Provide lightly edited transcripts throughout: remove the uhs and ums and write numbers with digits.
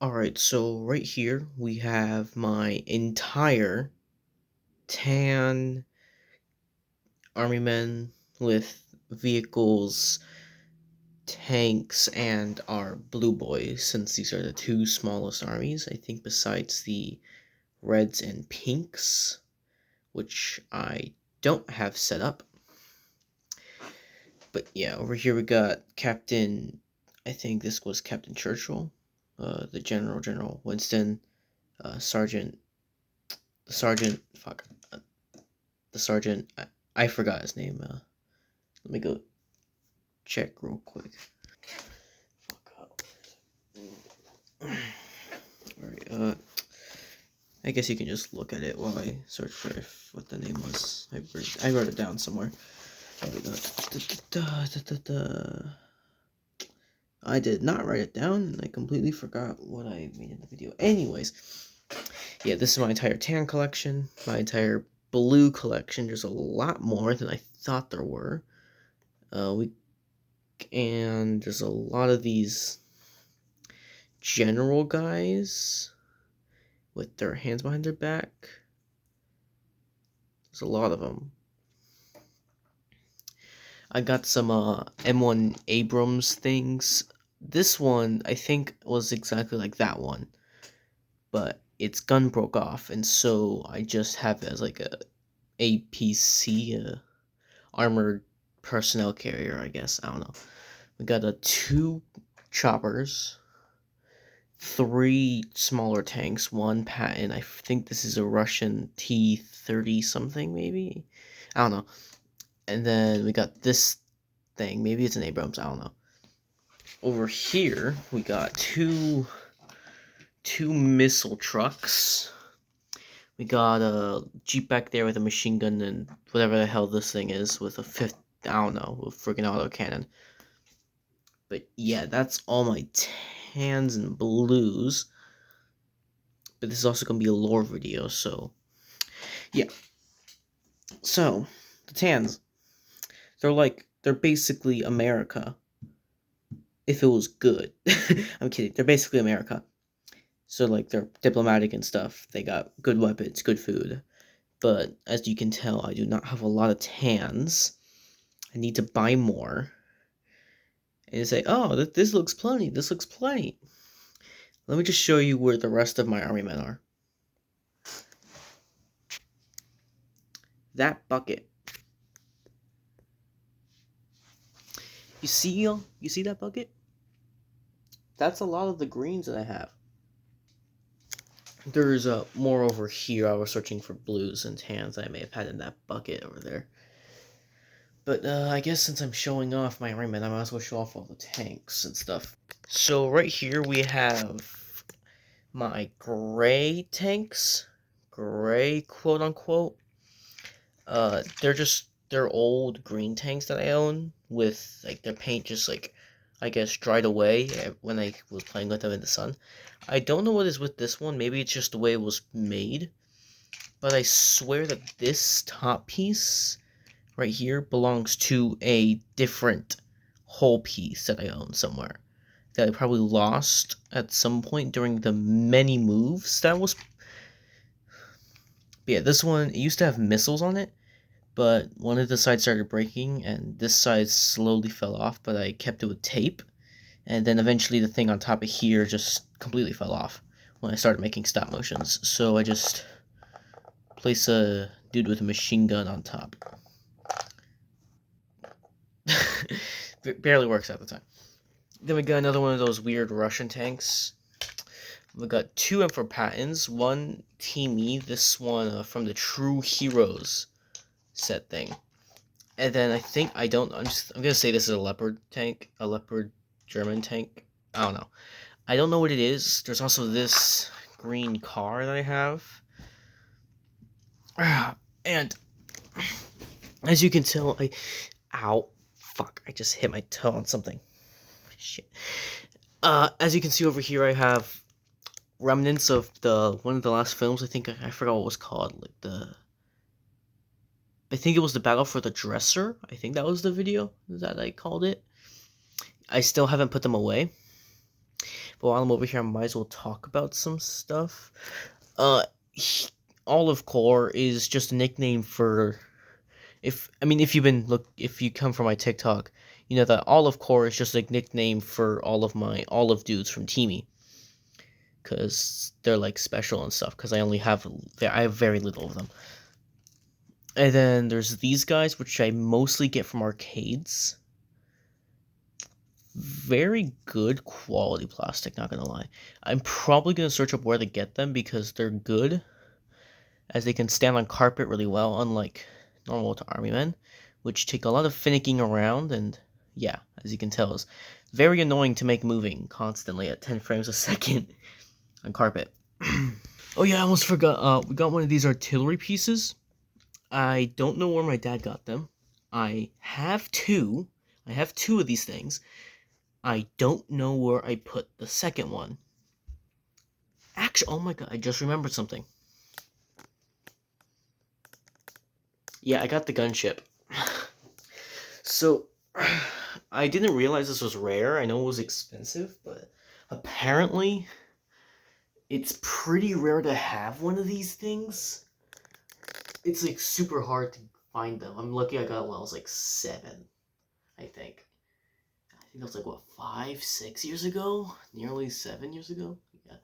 Alright, so right here we have my entire tan army men with vehicles, tanks, and our blue boys, since these are the two smallest armies, I think, besides the reds and pinks, which I don't have set up. But yeah, over here we got Captain, I think this was Captain Churchill, the General Winston, Sergeant, fuck, the sergeant, I forgot his name. Let me go check real quick. Fuck. Alright, I guess you can just look at it while I search for what the name was. I wrote it down somewhere. I did not write it down, and I completely forgot what I made in the video. Anyways, yeah, this is my entire tan collection, my entire blue collection. There's a lot more than I thought there were. And there's a lot of these general guys with their hands behind their back. There's a lot of them. I got some M1 Abrams things. This one, I think, was exactly like that one, but its gun broke off, and so I just have it as like a APC, armored personnel carrier, I guess. I don't know. We got two choppers, three smaller tanks, one Patton. I think this is a Russian T-30 something, maybe? I don't know. And then we got this thing. Maybe it's an Abrams. I don't know. Over here, we got two missile trucks. We got a Jeep back there with a machine gun and whatever the hell this thing is with a fifth, I don't know, with freaking autocannon. But yeah, that's all my tans and blues. But this is also going to be a lore video, so yeah. So, the tans, they're basically America. If it was good. I'm kidding. They're basically America. So, like, they're diplomatic and stuff. They got good weapons, good food. But, as you can tell, I do not have a lot of tans. I need to buy more. And you say, oh, this looks plenty. This looks plenty. Let me just show you where the rest of my army men are. That bucket. You see that bucket? That's a lot of the greens that I have. There's more over here. I was searching for blues and tans that I may have had in that bucket over there. But I guess since I'm showing off my army men, I might as well show off all the tanks and stuff. So right here we have my gray tanks. Gray, quote unquote. They're old green tanks that I own with like their paint just like I guess dried away when I was playing with them in the sun. I don't know what is with this one. Maybe it's just the way it was made. But I swear that this top piece right here belongs to a different whole piece that I own somewhere. That I probably lost at some point during the many moves that was. But yeah, this one, it used to have missiles on it, but one of the sides started breaking, and this side slowly fell off, but I kept it with tape, and then eventually the thing on top of here just completely fell off when I started making stop motions, so I just place a dude with a machine gun on top. Barely works at the time. Then we got another one of those weird Russian tanks. We got two M4 Pattons, one Team E, this one from the True Heroes set thing. And then I'm gonna say this is a Leopard tank, a Leopard German tank. I don't know. I don't know what it is. There's also this green car that I have. And as you can tell, ow, fuck, I just hit my toe on something. Shit. As you can see over here, I have remnants of one of the last films. I forgot what it was called. I think it was the Battle for the Dresser. I think that was the video that I called it. I still haven't put them away. But while I'm over here, I might as well talk about some stuff. Uh, Olive Core is just a nickname for if you come from my TikTok, you know that Olive Core is just a nickname for all of my olive dudes from Teamy, because they're like special and stuff. Because I have very little of them. And then there's these guys, which I mostly get from arcades. Very good quality plastic, not gonna lie. I'm probably gonna search up where to get them because they're good, as they can stand on carpet really well, unlike normal to army men, which take a lot of finicking around, and yeah, as you can tell, is very annoying to make moving constantly at 10 frames a second on carpet. Oh yeah, I almost forgot, we got one of these artillery pieces. I don't know where my dad got them. I have two of these things. I don't know where I put the second one. Actually, oh my god, I just remembered something. Yeah, I got the gunship. So, I didn't realize this was rare. I know it was expensive, but apparently it's pretty rare to have one of these things. It's like super hard to find them. I'm lucky I got one when I was like 7, I think. I think that was like, what, 5, 6 years ago? Nearly 7 years ago? Yeah.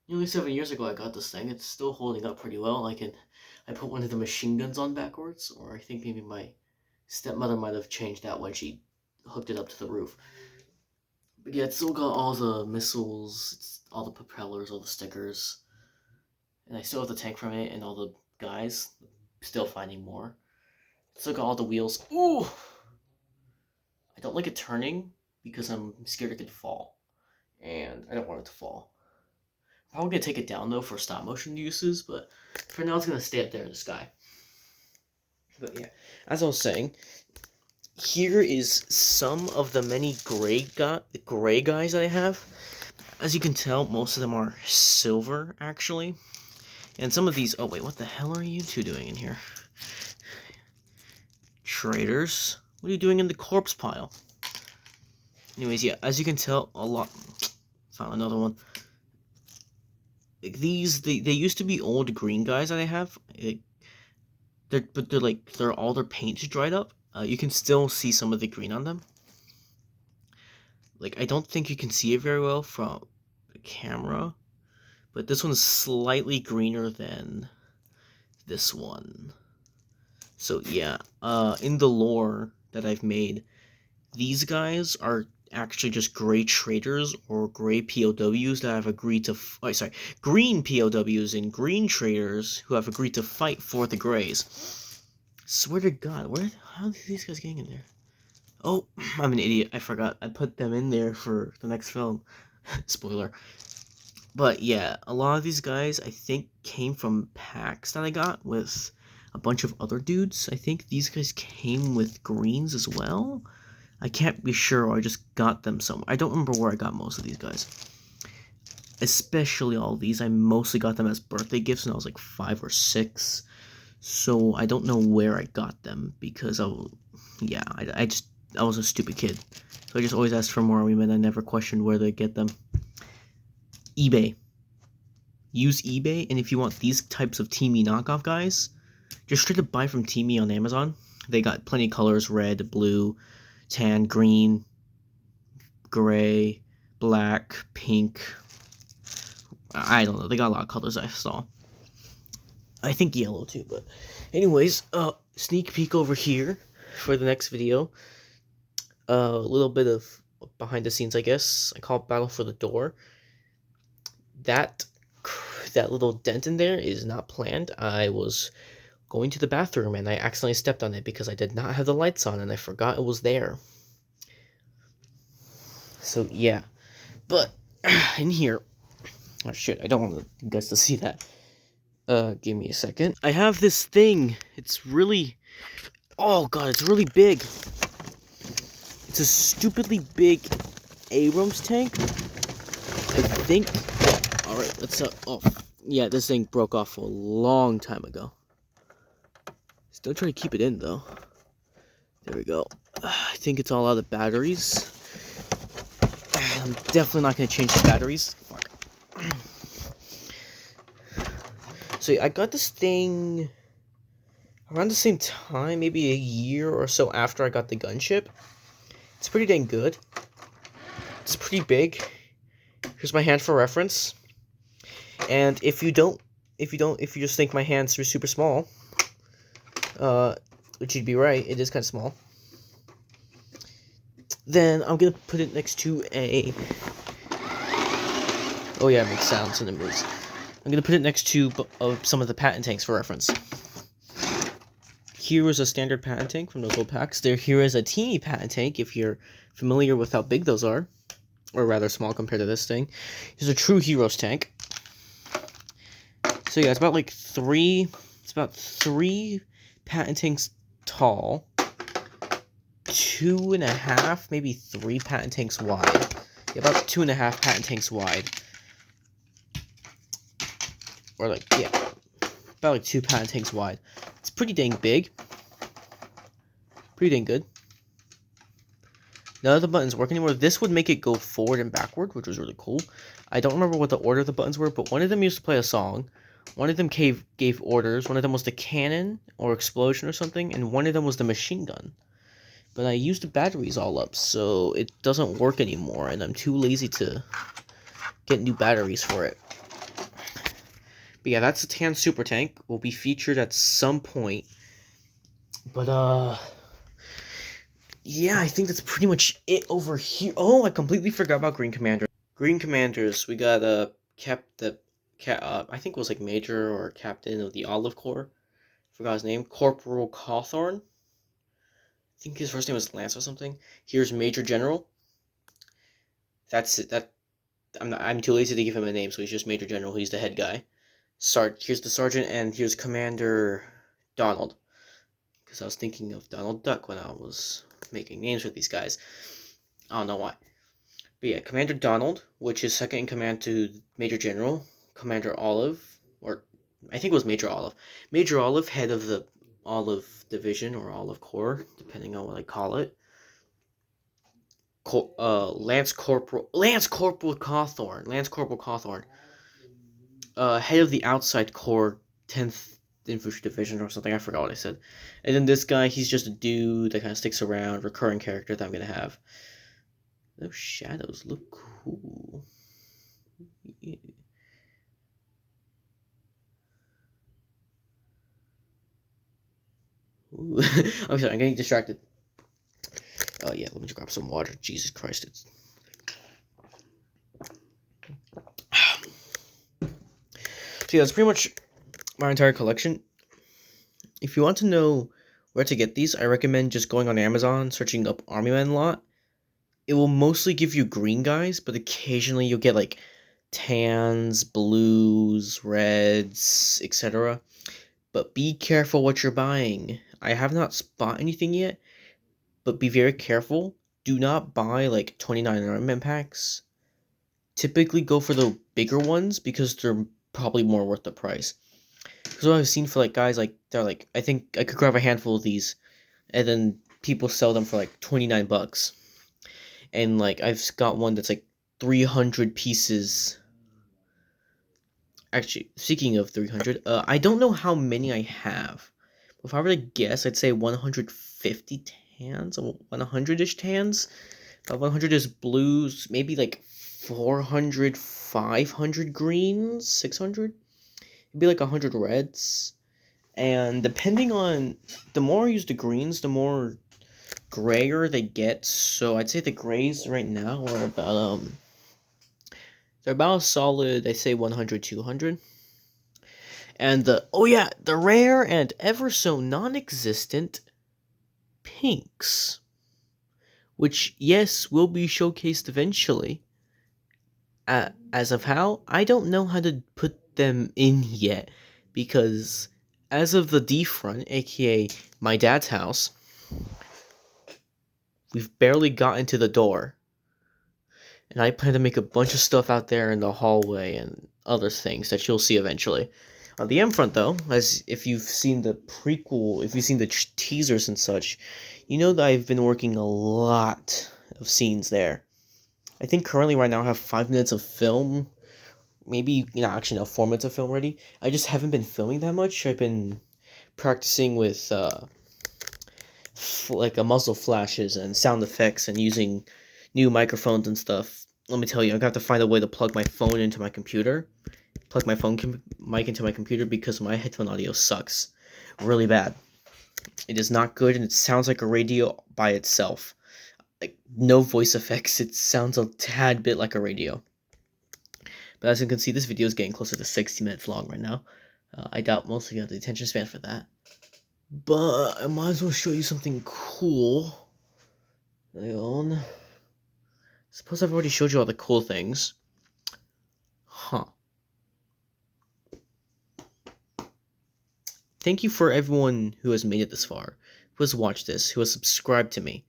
Nearly 7 years ago I got this thing. It's still holding up pretty well. I put one of the machine guns on backwards, or I think maybe my stepmother might have changed that when she hooked it up to the roof. But yeah, it's still got all the missiles, all the propellers, all the stickers. And I still have the tank from it and all the guys. Still finding more. Still got all the wheels. Ooh! I don't like it turning because I'm scared it could fall. And I don't want it to fall. I'm probably going to take it down though for stop motion uses, but for now it's going to stay up there in the sky. But yeah, as I was saying, here is some of the many gray guys that I have. As you can tell, most of them are silver, actually. And some of these... Oh, wait, what the hell are you two doing in here? Traitors. What are you doing in the corpse pile? Anyways, yeah, as you can tell, a lot... Found another one. These, they used to be old green guys that I have. All their paint's dried up. You can still see some of the green on them. Like, I don't think you can see it very well from the camera, but this one's slightly greener than this one. So yeah, in the lore that I've made, these guys are actually just gray traitors or gray POWs that have agreed to... green POWs and green traitors who have agreed to fight for the grays. Swear to God, how are these guys getting in there? Oh, I'm an idiot. I forgot. I put them in there for the next film. Spoiler. But yeah, a lot of these guys, I think, came from packs that I got with a bunch of other dudes. I think these guys came with greens as well. I can't be sure, I just got them somewhere. I don't remember where I got most of these guys. Especially all these. I mostly got them as birthday gifts when I was like 5 or 6. So I don't know where I got them because I was a stupid kid. So I just always asked for more army men. I never questioned where they get them. eBay. Use eBay, and if you want these types of Teamy knockoff guys, just straight up buy from Teamy on Amazon. They got plenty of colors: red, blue, tan, green, gray, black, pink. I don't know. They got a lot of colors I saw. I think yellow too, but anyways, sneak peek over here for the next video. A little bit of behind the scenes, I guess. I call it Battle for the Door. That little dent in there is not planned. I was going to the bathroom and I accidentally stepped on it because I did not have the lights on and I forgot it was there. So yeah, but in here, oh shit, I don't want you guys to see that. Give me a second. I have this thing. It's really... Oh god, it's really big. It's a stupidly big Abrams tank. I think... Alright, let's... Oh, yeah, this thing broke off a long time ago. Still trying to keep it in, though. There we go. I think it's all out of batteries. And I'm definitely not going to change the batteries. Fuck. So I got this thing around the same time, maybe a year or so after I got the gunship. It's pretty dang good. It's pretty big. Here's my hand for reference. And if you just think my hands are super small, which you'd be right, it is kind of small, then I'm gonna put it next to a. Oh yeah, it makes sounds and it moves. I'm gonna put it next to some of the patent tanks for reference. Here is a standard patent tank from those old packs. Here is a teeny patent tank if you're familiar with how big those are, or rather small compared to this thing. Here's a True Heroes tank. So yeah, it's about like three patent tanks tall, 2.5, maybe 3 patent tanks wide. Yeah, about 2.5 patent tanks wide. Or like, yeah, about like 2 patent tanks wide. It's pretty dang big. Pretty dang good. None of the buttons work anymore. This would make it go forward and backward, which was really cool. I don't remember what the order of the buttons were, but one of them used to play a song. One of them gave orders. One of them was the cannon or explosion or something, and one of them was the machine gun. But I used the batteries all up, so it doesn't work anymore, and I'm too lazy to get new batteries for it. But yeah, that's the Tan Super Tank. Will be featured at some point. But yeah, I think that's pretty much it over here. Oh, I completely forgot about Green Commander. Green Commanders. We got I think it was like Major or Captain of the Olive Corps. Forgot his name. Corporal Cawthorn. I think his first name was Lance or something. Here's Major General. That's it. I'm too lazy to give him a name, so he's just Major General. He's the head guy. Here's the Sergeant, and here's Commander Donald. Because I was thinking of Donald Duck when I was making names with these guys. I don't know why. But yeah, Commander Donald, which is second in command to Major General. Commander Olive, or I think it was Major Olive. Major Olive, head of the Olive Division or Olive Corps, depending on what I call it. Lance Corporal Cawthorn. Head of the Outside Corps, 10th Infantry Division or something. I forgot what I said. And then this guy, he's just a dude that kind of sticks around, recurring character that I'm gonna have. Those shadows look cool. Yeah. I'm sorry, I'm getting distracted. Oh yeah, let me just grab some water. Jesus Christ, it's. So yeah, that's pretty much my entire collection. If you want to know where to get these, I recommend just going on Amazon, searching up Army Men Lot. It will mostly give you green guys, but occasionally you'll get like tans, blues, reds, etc. But be careful what you're buying. I have not bought anything yet, but be very careful. Do not buy like 29 Army Men packs. Typically go for the bigger ones because they're probably more worth the price. Because what I've seen for like guys, like they're like, I think I could grab a handful of these, and then people sell them for like $29. And like I've got one that's like 300 pieces. Actually, speaking of 300, I don't know how many I have. If I were to guess, I'd say 150 tans, or 100-ish tans. 100 is blues, maybe like 400, 500 greens, 600. It'd be like 100 reds. And depending on, the more I use the greens, the more grayer they get. So I'd say the grays right now are about, they're about a solid, I say 100, 200. And the rare and ever so non-existent pinks, which, yes, will be showcased eventually. As of how, I don't know how to put them in yet, because as of the D front, aka my dad's house, we've barely gotten to the door. And I plan to make a bunch of stuff out there in the hallway and other things that you'll see eventually. On the M front, though, as if you've seen the prequel, if you've seen the teasers and such, you know that I've been working a lot of scenes there. I think currently right now I have 5 minutes of film. Maybe, actually no, 4 minutes of film ready. I just haven't been filming that much. I've been practicing with like a muzzle flashes and sound effects and using new microphones and stuff. Let me tell you, I'm gonna have to find a way to plug my phone into my computer, plug my phone mic into my computer, because my headphone audio sucks really bad. It is not good, and it sounds like a radio by itself. Like, no voice effects. It sounds a tad bit like a radio. But as you can see, this video is getting closer to 60 minutes long right now. I doubt most of you have the attention span for that. But I might as well show you something cool. Suppose I've already showed you all the cool things. Huh. Thank you for everyone who has made it this far, who has watched this, who has subscribed to me.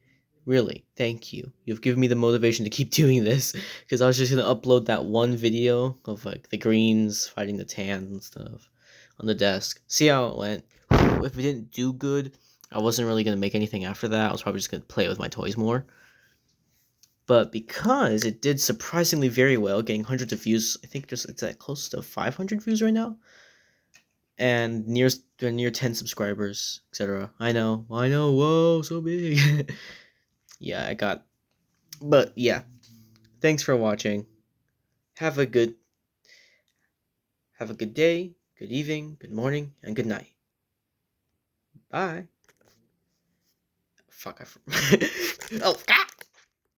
Really, thank you. You've given me the motivation to keep doing this, because I was just going to upload that one video of like the greens fighting the tans and stuff on the desk. See how it went. If it didn't do good, I wasn't really going to make anything after that. I was probably just going to play with my toys more. But because it did surprisingly very well, getting hundreds of views, I think it's at close to 500 views right now, and near 10 subscribers, etc. I know, whoa, so big. Yeah, but yeah, thanks for watching. Have a good day, good evening, good morning, and good night. Bye. Fuck, oh, God.